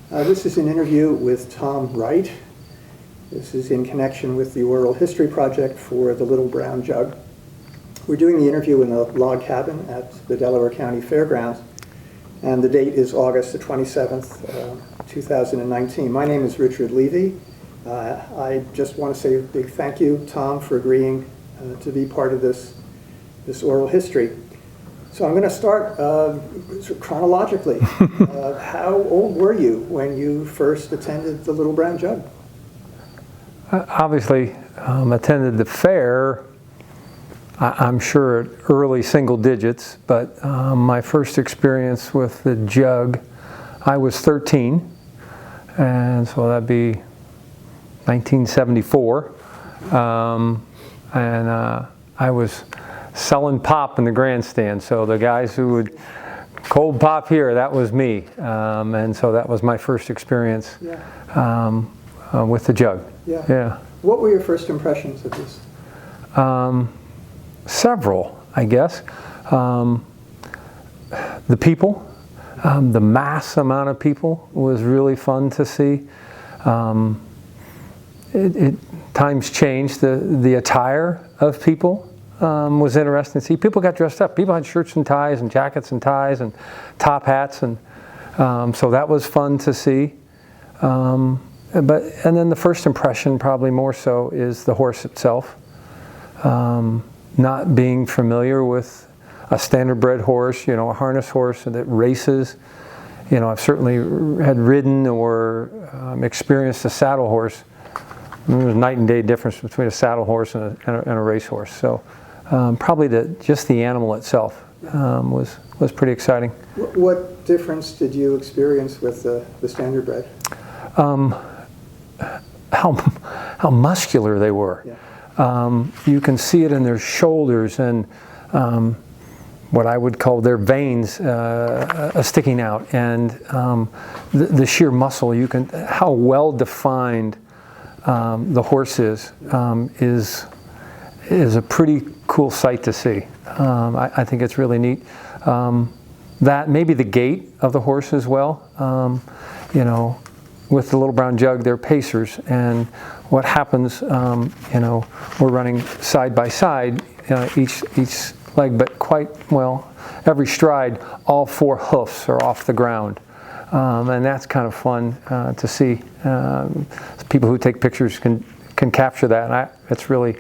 This is an interview with Tom Wright. This is in connection with the Oral History Project for the Little Brown Jug. We're doing the interview in the log cabin at the Delaware County Fairgrounds, and the date is August the 27th, 2019. My name is Richard Levy. I just want to say a big thank you, Tom, for agreeing to be part of this oral history. So I'm going to start chronologically. How old were you when you first attended the Little Brown Jug? Obviously, attended the fair, I'm sure at early single digits, but my first experience with the jug, I was 13, and so that'd be 1974, and I was selling pop in the grandstand, so the guys who would cold pop here, that was me, and so that was my first experience with the jug. Yeah. What were your first impressions of this? Several, I guess. The people, the mass amount of people was really fun to see. Times changed. The attire of people was interesting to see. People got dressed up. People had shirts and ties and jackets and ties and top hats, and so that was fun to see. And then the first impression, probably more so, is the horse itself. Not being familiar with a standard-bred horse, a harness horse that races. I've certainly had ridden or experienced a saddle horse. There's a night and day difference between a saddle horse and a race horse. So probably just the animal itself was pretty exciting. What difference did you experience with the standardbred? How muscular they were. Yeah. You can see it in their shoulders and what I would call their veins sticking out, and the sheer muscle. How well defined the horse is a pretty cool sight to see. I think it's really neat. That maybe the gait of the horse as well. With the Little Brown Jug, they're pacers, and what happens, we're running side by side, each leg, but quite well, every stride, all four hoofs are off the ground. And that's kind of fun to see. People who take pictures can capture that, and it's really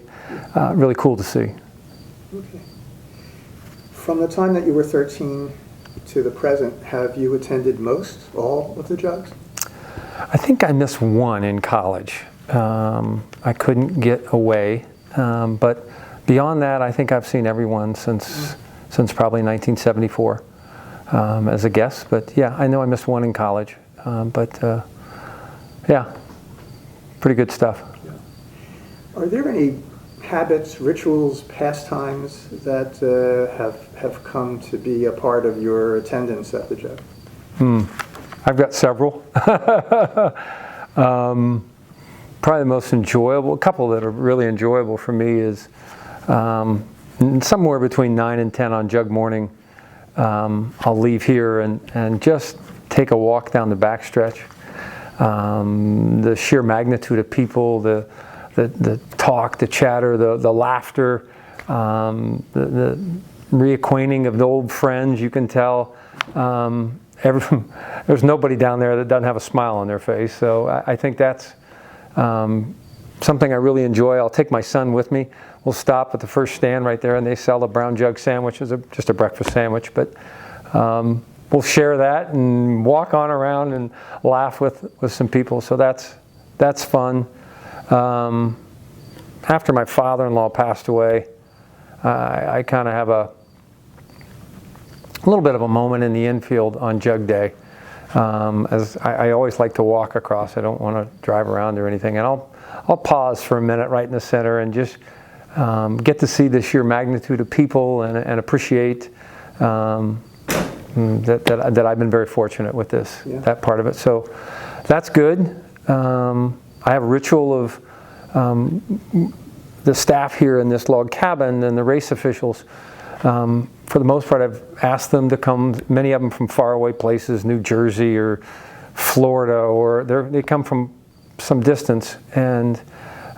cool to see. Okay. From the time that you were 13 to the present, have you attended all of the jugs? I think I missed one in college. I couldn't get away, but beyond that, I think I've seen everyone since probably 1974 as a guest. But yeah, I know I missed one in college, but yeah, pretty good stuff. Yeah. Are there any habits, rituals, pastimes that have come to be a part of your attendance at the jug? I've got several. Probably the most enjoyable, a couple that are really enjoyable for me is somewhere between 9 and 10 on jug morning. I'll leave here and just take a walk down the backstretch. The sheer magnitude of people, the talk, the chatter, the laughter, the reacquainting of the old friends, you can tell. There's nobody down there that doesn't have a smile on their face, so I think that's something I really enjoy. I'll take my son with me. We'll stop at the first stand right there, and they sell a brown jug sandwich. It's just a breakfast sandwich, but we'll share that and walk on around and laugh with some people, so that's fun. After my father-in-law passed away, I kind of have a little bit of a moment in the infield on Jug Day. As I always like to walk across. I don't want to drive around or anything, and I'll pause for a minute right in the center and just get to see the sheer magnitude of people and appreciate that I've been very fortunate with that part of it. So that's good. I have a ritual of the staff here in this log cabin and the race officials. For the most part, I've asked them to come, many of them from faraway places, New Jersey or Florida, or they come from some distance. And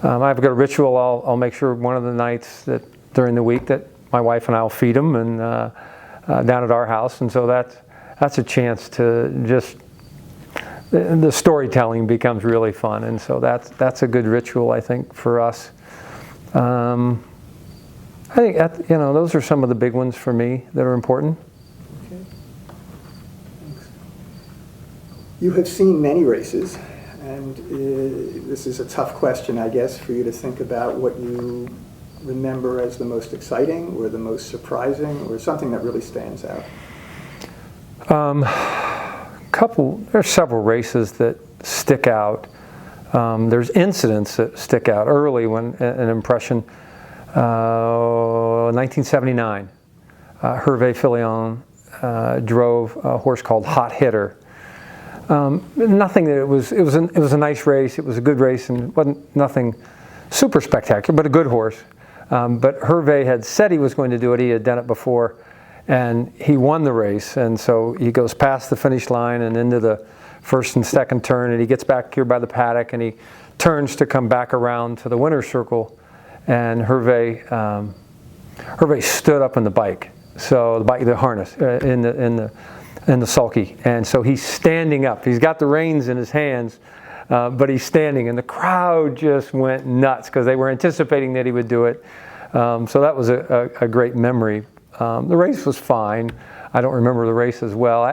I've got a ritual. I'll make sure one of the nights that during the week that my wife and I will feed them and down at our house. And so that's a chance to just, the storytelling becomes really fun. And so that's a good ritual, I think, for us. I think those are some of the big ones for me that are important. Okay. Thanks. You have seen many races, and this is a tough question, I guess, for you to think about what you remember as the most exciting or the most surprising or something that really stands out. There's several races that stick out. There's incidents that stick out early when an impression. 1979, Hervé Filion drove a horse called Hot Hitter. Nothing that it was a nice race. It was a good race and wasn't nothing super spectacular, but a good horse. But Hervé had said he was going to do it. He had done it before, and he won the race. And so he goes past the finish line and into the first and second turn, and he gets back here by the paddock, and he turns to come back around to the winner's circle. And Hervé stood up in the bike, so the harness in the sulky, and so he's standing up. He's got the reins in his hands, but he's standing, and the crowd just went nuts because they were anticipating that he would do it. So that was a great memory. The race was fine. I don't remember the race as well.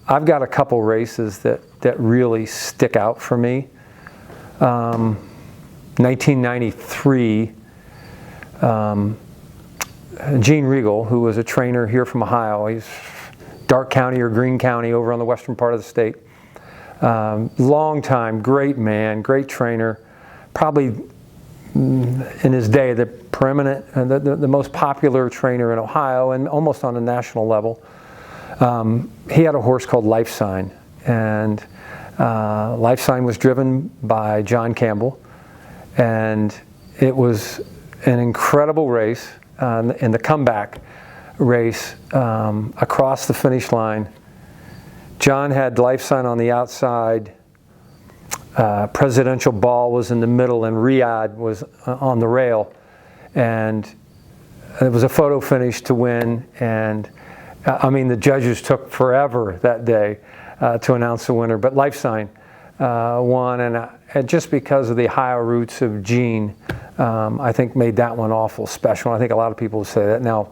I've got a couple races that really stick out for me. 1993, Gene Regal, who was a trainer here from Ohio, he's Dark County or Greene County over on the western part of the state. Long time, great man, great trainer, probably in his day the preeminent, the most popular trainer in Ohio and almost on a national level. He had a horse called Life Sign, and Life Sign was driven by John Campbell, and it was an incredible race. In the comeback race across the finish line, John had Life Sign on the outside, Presidential Ball was in the middle, and Riyadh was on the rail, and it was a photo finish to win. And I mean, the judges took forever that day to announce the winner, but Life Sign won, and just because of the Ohio roots of Gene, I think made that one awful special. I think a lot of people would say that. Now,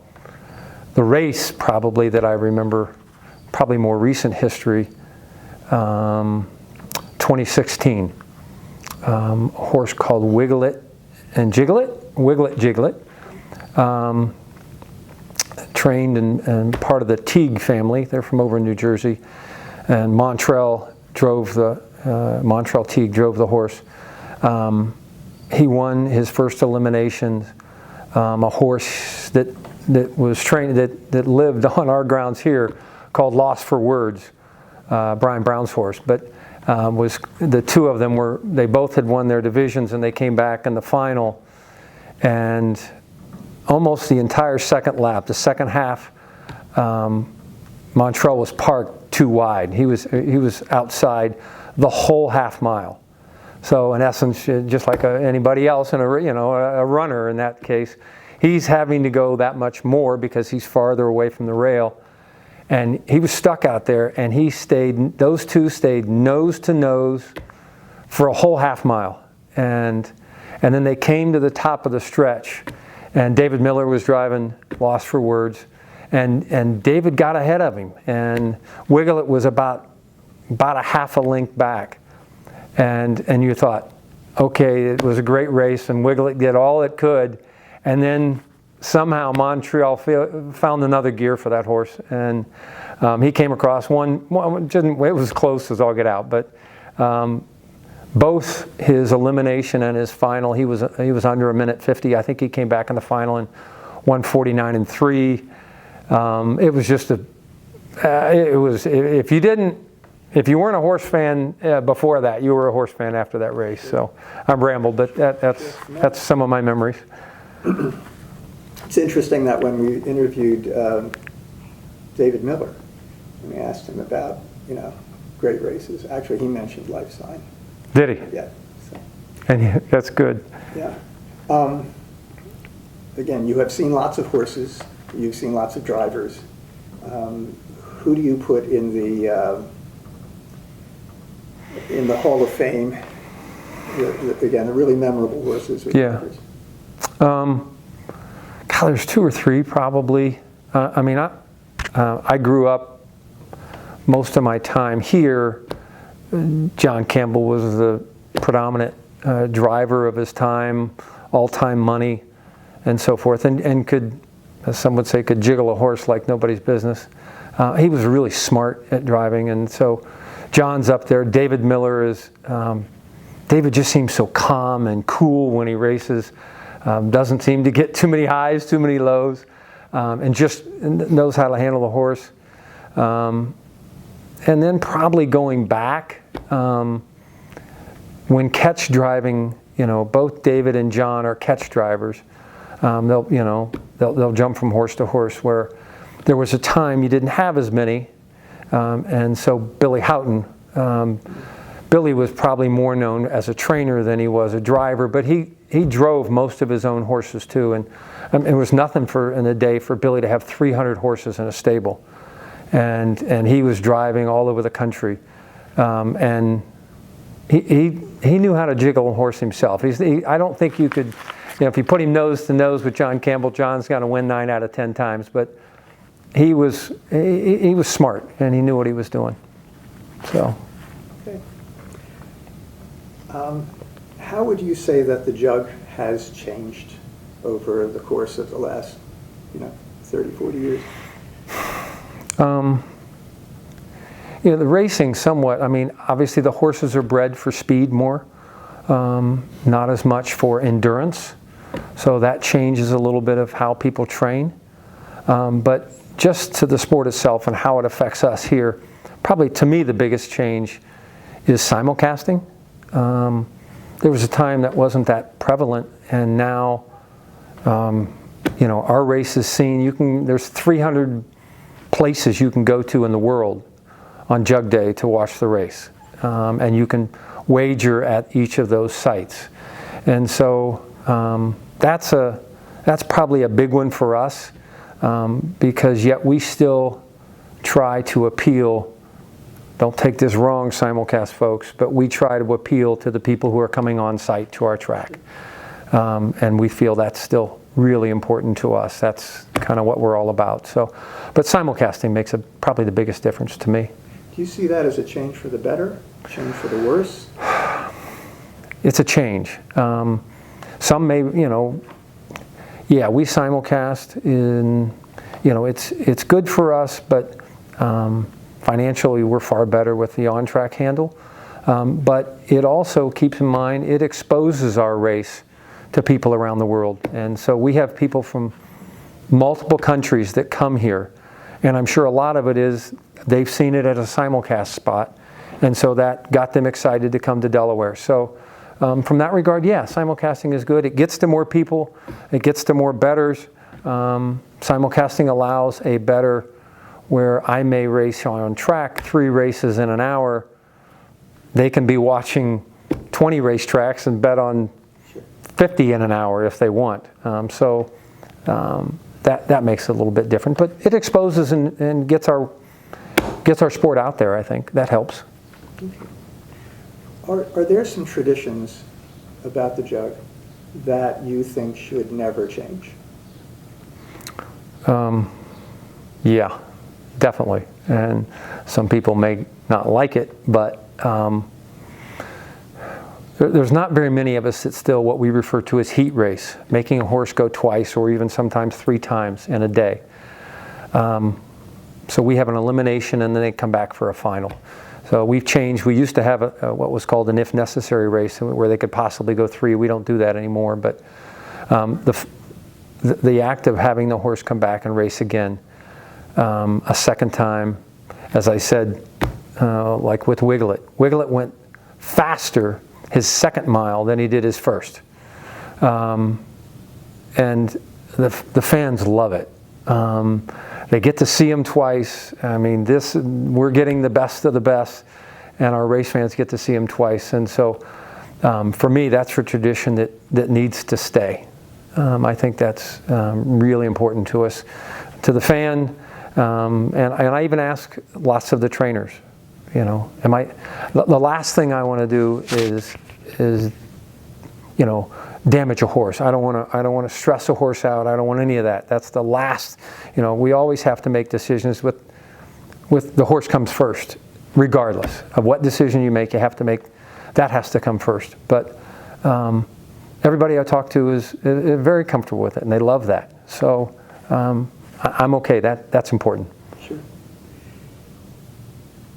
the race probably that I remember, probably more recent history, 2016, a horse called Wiglet Jiglet, trained and part of the Teague family. They're from over in New Jersey, and Montreal Teague drove the horse. He won his first elimination. A horse that was trained that lived on our grounds here, called Lost for Words, Brian Brown's horse. But was the two of them they both had won their divisions, and they came back in the final, and almost the entire second lap, the second half, Montreal was parked too wide. He was outside the whole half mile. So in essence, just like anybody else in a runner in that case, he's having to go that much more because he's farther away from the rail. And he was stuck out there, and those two stayed nose to nose for a whole half mile. And then they came to the top of the stretch, and David Miller was driving Lost for Words, and David got ahead of him, and Wiglet was about a half a length back. And you thought, okay, it was a great race, and Wiglet did all it could, and then somehow Montreal found another gear for that horse, and he came across one. It was close as all get out, but both his elimination and his final, he was under 1:50. I think he came back in the final in 1:49.3. It was just if you weren't a horse fan before that, you were a horse fan after that race. So I've rambled, but that's some of my memories. It's interesting that when we interviewed David Miller, and we asked him about, great races. Actually, he mentioned Life Sign. Did he? Yeah. So, And that's good. yeah. Again, you have seen lots of horses. You've seen lots of drivers. Who do you put in the Hall of Fame? Again, the really memorable horses. Yeah. God, there's two or three probably. I mean, I grew up most of my time here. John Campbell was the predominant driver of his time, all-time money, and so forth, and could, as some would say, could jiggle a horse like nobody's business. He was really smart at driving, and so John's up there. David Miller is, David just seems so calm and cool when he races. Doesn't seem to get too many highs, too many lows, and just knows how to handle the horse. And then probably going back, when catch driving, both David and John are catch drivers. They'll jump from horse to horse, where there was a time you didn't have as many, and so Billy Houghton, Billy was probably more known as a trainer than he was a driver, but he drove most of his own horses too, and it was nothing in a day for Billy to have 300 horses in a stable, and he was driving all over the country, and he knew how to jiggle a horse himself. I don't think you could, if you put him nose to nose with John Campbell, John's going to win 9 out of 10 times, but he was smart and he knew what he was doing. So. Okay. How would you say that the jug has changed over the course of the last, 30, 40 years? The racing somewhat. I mean, obviously the horses are bred for speed more, not as much for endurance. So that changes a little bit of how people train. But just to the sport itself and how it affects us here, probably to me the biggest change is simulcasting. There was a time that wasn't that prevalent, and now, our race is seen. There's 300 places you can go to in the world on Jug Day to watch the race, and you can wager at each of those sites, and so that's probably a big one for us, because yet we still try to appeal. Don't take this wrong, simulcast folks, but we try to appeal to the people who are coming on site to our track. And we feel that's still really important to us. That's kind of what we're all about. So, but simulcasting makes probably the biggest difference to me. Do you see that as a change for the better, change for the worse? It's a change. Some may, we simulcast it's good for us, but financially, we're far better with the on-track handle, but it also, keeps in mind, it exposes our race to people around the world. And so we have people from multiple countries that come here, and I'm sure a lot of it is they've seen it at a simulcast spot, and so that got them excited to come to Delaware. So from that regard, simulcasting is good. It gets to more people, it gets to more bettors. Simulcasting allows a better where I may race on track 3 races in an hour, they can be watching 20 racetracks and bet on 50 in an hour if they want. That makes it a little bit different, but it exposes and gets our sport out there. I think that helps. Are there some traditions about the jug that you think should never change? Yeah. Definitely, and some people may not like it, but there's not very many of us that still what we refer to as heat race, making a horse go twice or even sometimes 3 times in a day. So we have an elimination and then they come back for a final. So we've changed. We used to have what was called an if necessary race where they could possibly go 3. We don't do that anymore, but the act of having the horse come back and race again a second time, as I said, like with Wiglet. Wiglet went faster his second mile than he did his first. And the fans love it. They get to see him twice. I mean, we're getting the best of the best. and our race fans get to see him twice. And so for me, that's a tradition that needs to stay. I think that's really important to us, to the fan, and I even ask lots of the trainers, you know, the last thing I want to do is you know, damage a horse. I don't want to stress a horse out. I don't want any of that. That's the last, you know, we always have to make decisions with the horse comes first, regardless of what decision you make, that has to come first. But everybody I talk to is very comfortable with it, and they love that. So I'm okay, that's important. Sure.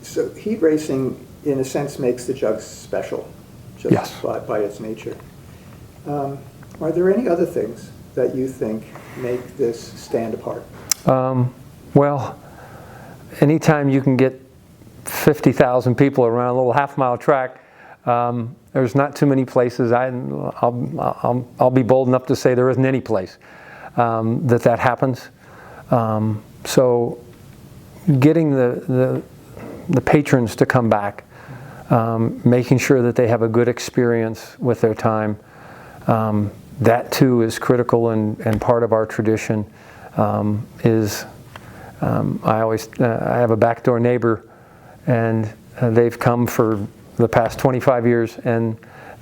So heat racing, in a sense, makes the jug special, just yes. by its nature. Are there any other things that you think make this stand apart? Well, anytime you can get 50,000 people around a little half-mile track, there's not too many places. I'll be bold enough to say there isn't any place that happens. So getting the patrons to come back, making sure that they have a good experience with their time, that too is critical and part of our tradition. I have a backdoor neighbor, and they've come for the past 25 years, and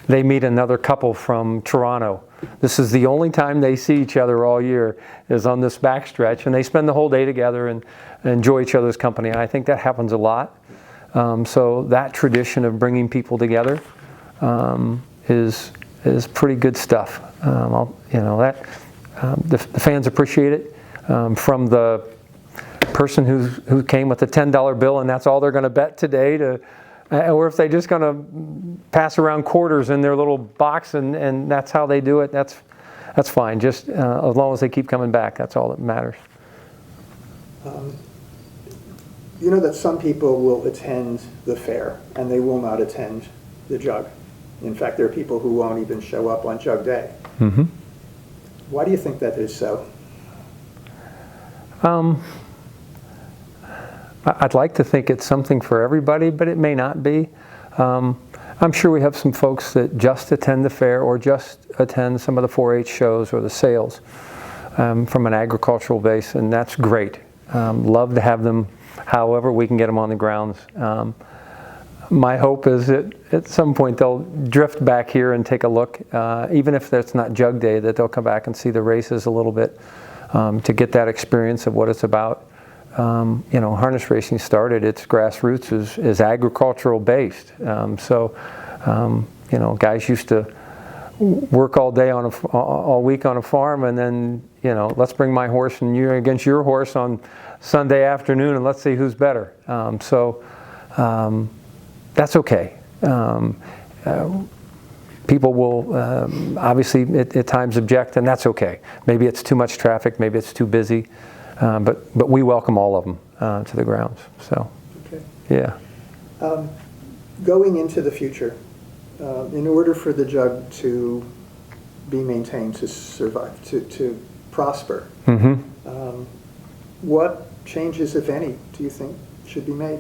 they meet another couple from Toronto. This is the only time they see each other all year, is on this backstretch, and they spend the whole day together and enjoy each other's company. I think that happens a lot. So that tradition of bringing people together is pretty good stuff. The fans appreciate it. From the person who came with a $10 bill and that's all they're going to bet today, or if they're just going to pass around quarters in their little box and that's how they do it, that's fine. Just as long as they keep coming back, that's all that matters. You know that some people will attend the fair and they will not attend the jug. In fact, there are people who won't even show up on Jug Day. Mm-hmm. Why do you think that is so? I'd like to think it's something for everybody, but it may not be. I'm sure we have some folks that just attend the fair or just attend some of the 4-H shows or the sales from an agricultural base, and that's great. Love to have them however we can get them on the grounds. My hope is that at some point they'll drift back here and take a look, even if that's not Jug Day, that they'll come back and see the races a little bit to get that experience of what it's about. Harness racing started, its grassroots is agricultural based. Guys used to work all day all week on a farm, and then, let's bring my horse and you against your horse on Sunday afternoon and let's see who's better. That's okay. People will obviously at times object, and that's okay. Maybe it's too much traffic, maybe it's too busy, but we welcome all of them to the grounds. So, okay. Yeah. Going into the future, in order for the jug to be maintained, to survive, to prosper, Mm-hmm. What changes, if any, do you think should be made?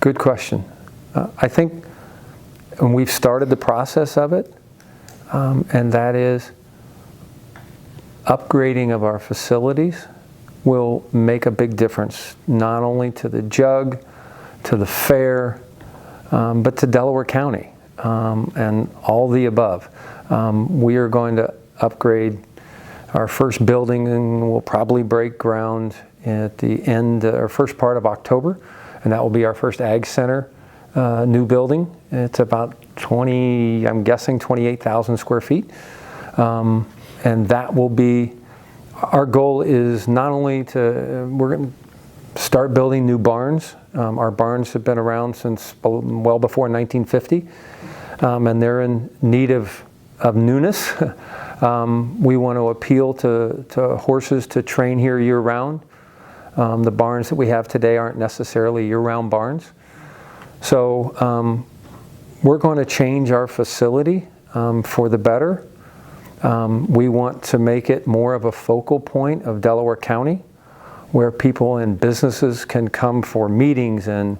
Good question. I think when we've started the process of it, and that is upgrading of our facilities will make a big difference, not only to the jug, to the fair, but to Delaware County and all the above. We are going to upgrade our first building, and we'll probably break ground at the end, or first part of October, and that will be our first ag center new building. It's about 28,000 square feet. And that will be, our goal is not only we're going to start building new barns. Our barns have been around since well before 1950, and they're in need of newness. We want to appeal to horses to train here year-round. The barns that we have today aren't necessarily year-round barns. So we're going to change our facility for the better. We want to make it more of a focal point of Delaware County, where people and businesses can come for meetings and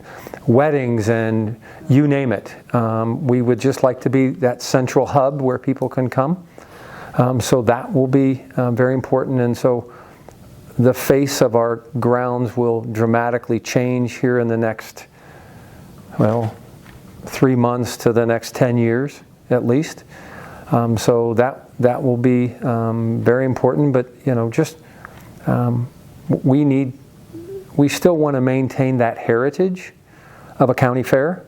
weddings and you name it. We would just like to be that central hub where people can come. So that will be very important. And so the face of our grounds will dramatically change here in the next, 3 months to the next 10 years at least. So that will be very important. But we still want to maintain that heritage of a county fair.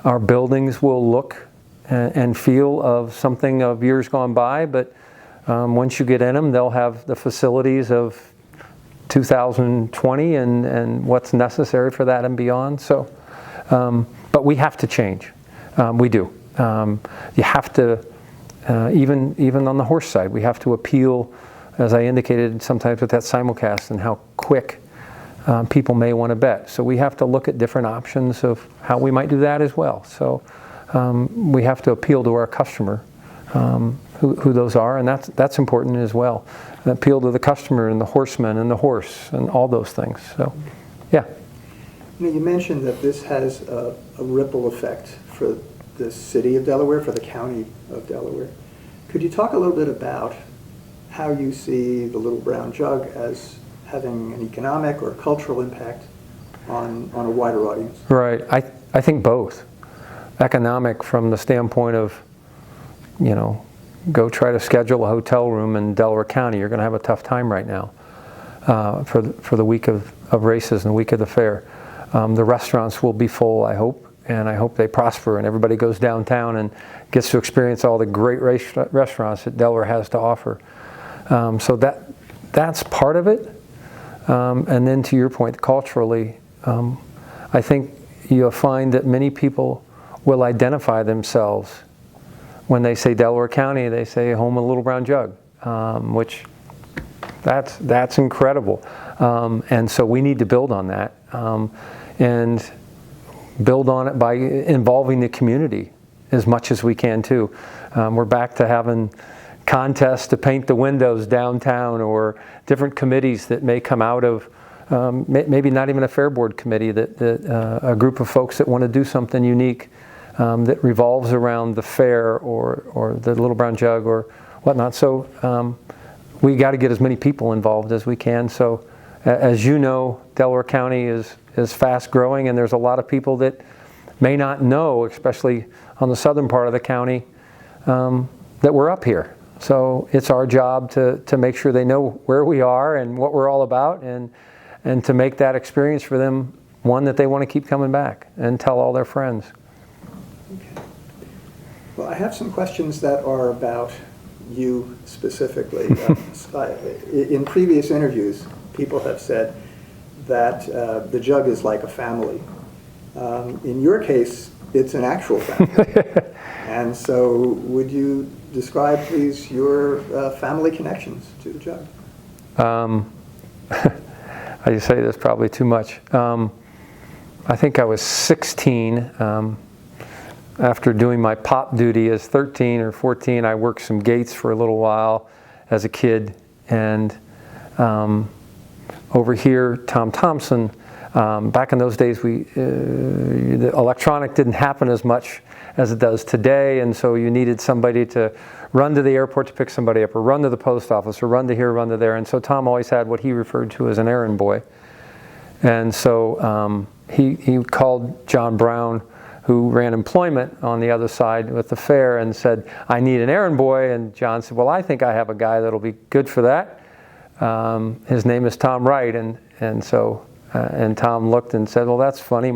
Our buildings will look and feel of something of years gone by, but once you get in them, they'll have the facilities of 2020 and what's necessary for that and beyond. So, but we have to change. We do. You have to, even on the horse side, we have to appeal, as I indicated sometimes with that simulcast, and how quick people may want to bet. So we have to look at different options of how we might do that as well. So we have to appeal to our customer, who those are, and that's important as well. Appeal to the customer and the horseman and the horse and all those things. So, yeah. You mentioned that this has a ripple effect for the city of Delaware, for the county of Delaware. Could you talk a little bit about how you see the Little Brown Jug as having an economic or cultural impact on a wider audience? Right. I think both. Economic from the standpoint of, go try to schedule a hotel room in Delaware County. You're going to have a tough time right now for the week of races and the week of the fair. The restaurants will be full, I hope, and I hope they prosper and everybody goes downtown and gets to experience all the great restaurants that Delaware has to offer. So that's part of it. And then to your point, culturally, I think you'll find that many people will identify themselves when they say Delaware County. They say home of the Little Brown Jug, which that's incredible. And so we need to build on that and build on it by involving the community as much as we can too. We're back to having contests to paint the windows downtown, or different committees that may come out of maybe not even a fair board committee, that a group of folks that want to do something unique that revolves around the fair or the Little Brown Jug or whatnot. So we got to get as many people involved as we can. So as you know, Delaware County is fast growing, and there's a lot of people that may not know, especially on the southern part of the county, that we're up here. So it's our job to make sure they know where we are and what we're all about, and to make that experience for them one that they want to keep coming back and tell all their friends. Okay. Well, I have some questions that are about you specifically. In previous interviews, people have said that the Jug is like a family. In your case, it's an actual family. And so would you describe, please, your family connections to the Jug? I say this probably too much. I think I was 16. After doing my pop duty as 13 or 14, I worked some gates for a little while as a kid. And over here, Tom Thompson, back in those days, the electronic didn't happen as much as it does today, and so you needed somebody to run to the airport to pick somebody up, or run to the post office, or run to here, run to there. And so Tom always had what he referred to as an errand boy. And so he called John Brown, who ran employment on the other side with the fair, and said, I need an errand boy. And John said, well, I think I have a guy that'll be good for that. His name is Tom Wright. And so Tom looked and said, well, that's funny.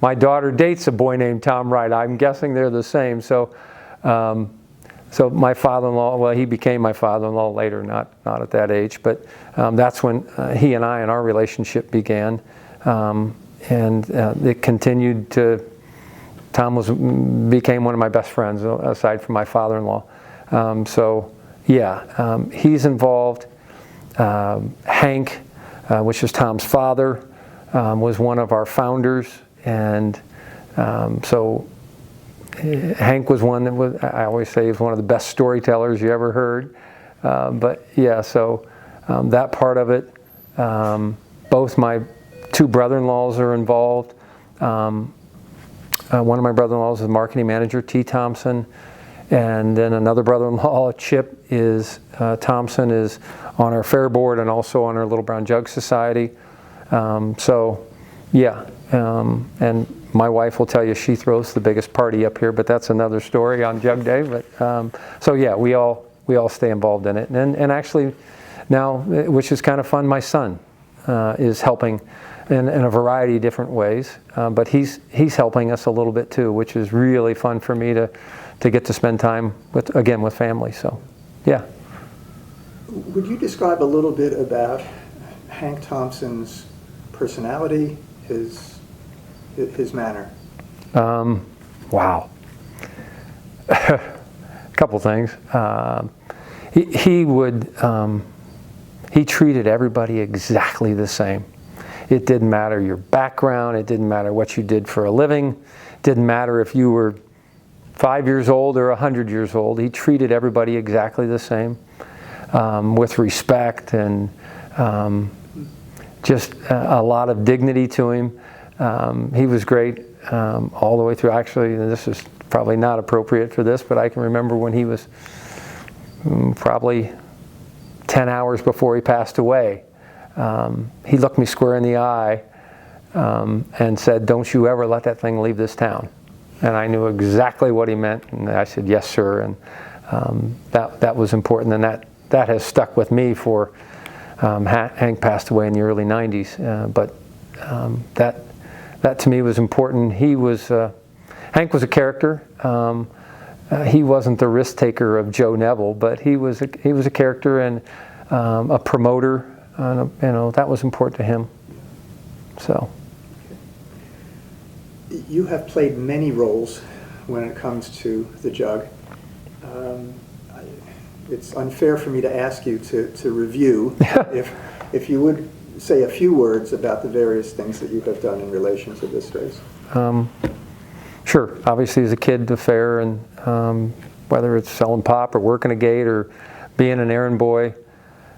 My daughter dates a boy named Tom Wright. I'm guessing they're the same. So my father-in-law, well, he became my father-in-law later, not at that age, but that's when he and I and our relationship began. And it continued to, Tom became one of my best friends, aside from my father-in-law. He's involved. Hank, which is Tom's father, was one of our founders. And so Hank was one that I always say is one of the best storytellers you ever heard. That part of it. Both my two brother-in-laws are involved. One of my brother-in-laws is the marketing manager, T. Thompson, and then another brother-in-law, Chip, is Thompson, is on our fair board and also on our Little Brown Jug Society. So, yeah, and my wife will tell you she throws the biggest party up here, but that's another story on Jug Day. But so yeah, we all stay involved in it, and actually now, which is kind of fun, my son is helping in a variety of different ways, but he's helping us a little bit too, which is really fun for me to get to spend time with family. So, yeah. Would you describe a little bit about Hank Thompson's personality, his manner? Wow. A couple things. He treated everybody exactly the same. It didn't matter your background. It didn't matter what you did for a living. It didn't matter if you were 5 years old or 100 years old. He treated everybody exactly the same, with respect and just a lot of dignity to him. He was great all the way through. Actually, and this is probably not appropriate for this, but I can remember when he was probably 10 hours before he passed away. He looked me square in the eye and said, "Don't you ever let that thing leave this town." And I knew exactly what he meant, and I said, "Yes, sir." And that was important, and that has stuck with me for. Hank passed away in the early '90s, but that to me was important. Hank was a character. He wasn't the risk taker of Joe Neville, but he was a character and a promoter. That was important to him. So. You have played many roles when it comes to the jug. It's unfair for me to ask you to review. if you would say a few words about the various things that you have done in relation to this race. Sure. Obviously, as a kid, the fair, and whether it's selling pop or working a gate or being an errand boy,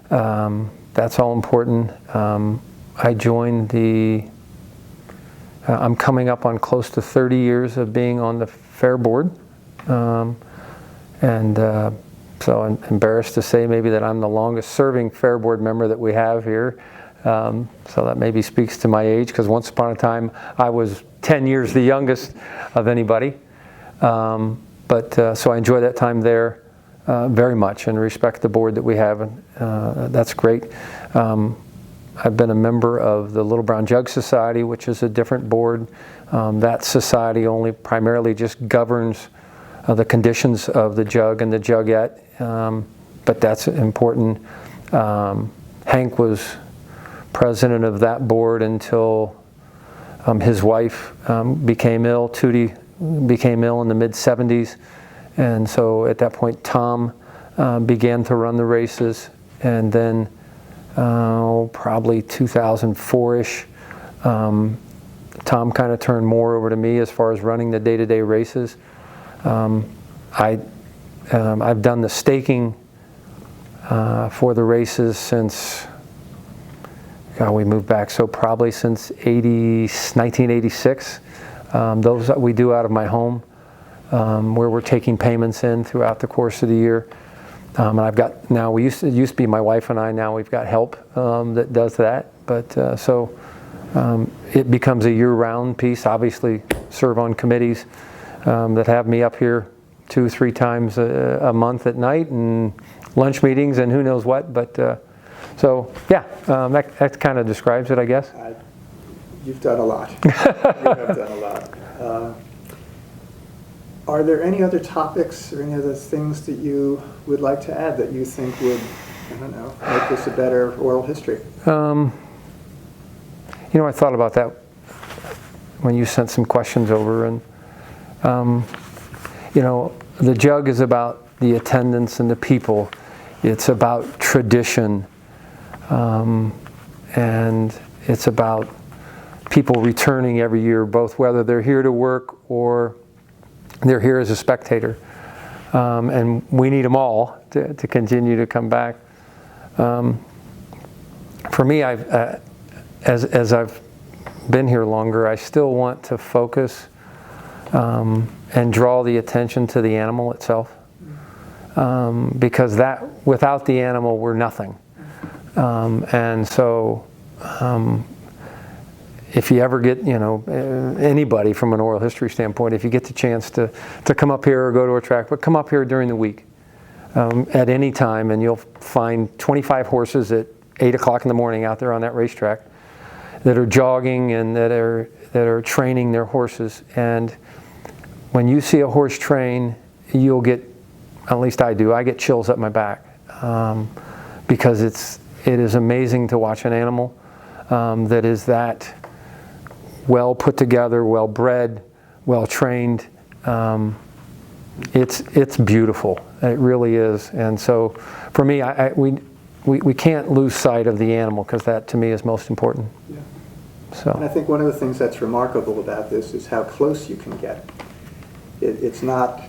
that's all important. I joined I'm coming up on close to 30 years of being on the fair board, so I'm embarrassed to say maybe that I'm the longest serving fair board member that we have here. So that maybe speaks to my age, because once upon a time I was 10 years the youngest of anybody. So I enjoy that time there very much, and respect the board that we have, and that's great. I've been a member of the Little Brown Jug Society, which is a different board. That society only primarily just governs the conditions of the jug and the jugette, but that's important. Hank was president of that board until his wife became ill. Tootie became ill in the mid-'70s, and so at that point Tom began to run the races, and then probably 2004-ish, Tom kind of turned more over to me as far as running the day-to-day races. I've done the staking for the races since, we moved back, so probably since 1986. Those that we do out of my home, where we're taking payments in throughout the course of the year. And I've got, now it used to be my wife and I, now we've got help that does that. But it becomes a year-round piece. Obviously, serve on committees that have me up here 2-3 times a month at night, and lunch meetings and who knows what. But so yeah, that kind of describes it, I guess. You've done a lot. You have done a lot. Are there any other topics or any other things that you would like to add that you think would, make this a better oral history? I thought about that when you sent some questions over, and the jug is about the attendance and the people. It's about tradition, and it's about people returning every year, both whether they're here to work or they're here as a spectator. And we need them all to continue to come back. for me, as I've been here longer, I still want to focus and draw the attention to the animal itself, because without the animal, we're nothing. And so, if you ever get, anybody from an oral history standpoint, if you get the chance to come up here or go to a track, but come up here during the week at any time, and you'll find 25 horses at 8 o'clock in the morning out there on that racetrack that are jogging and that are training their horses. And when you see a horse train, you'll get, at least I do, I get chills up my back, because it is amazing to watch an animal that is that well put together, well bred, well trained. It's beautiful. It really is. And so for me, we can't lose sight of the animal, because that to me is most important. Yeah. So. And I think one of the things that's remarkable about this is how close you can get. It's not,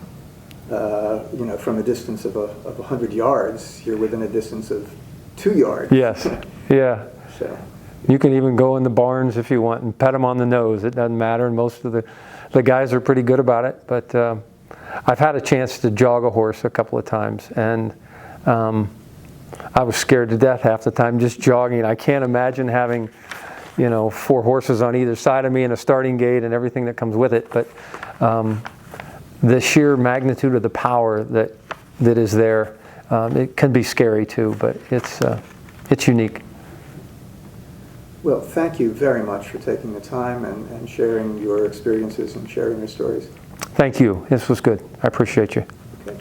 from a distance of 100 yards. You're within a distance of 2 yards. Yes. Yeah. So. You can even go in the barns if you want and pet them on the nose. It doesn't matter, and most of the guys are pretty good about it. But I've had a chance to jog a horse a couple of times, and I was scared to death half the time just jogging. I can't imagine having, 4 horses on either side of me and a starting gate and everything that comes with it. But the sheer magnitude of the power that is there, it can be scary too. But it's unique. Well, thank you very much for taking the time and sharing your experiences and sharing your stories. Thank you. This was good. I appreciate you. Okay.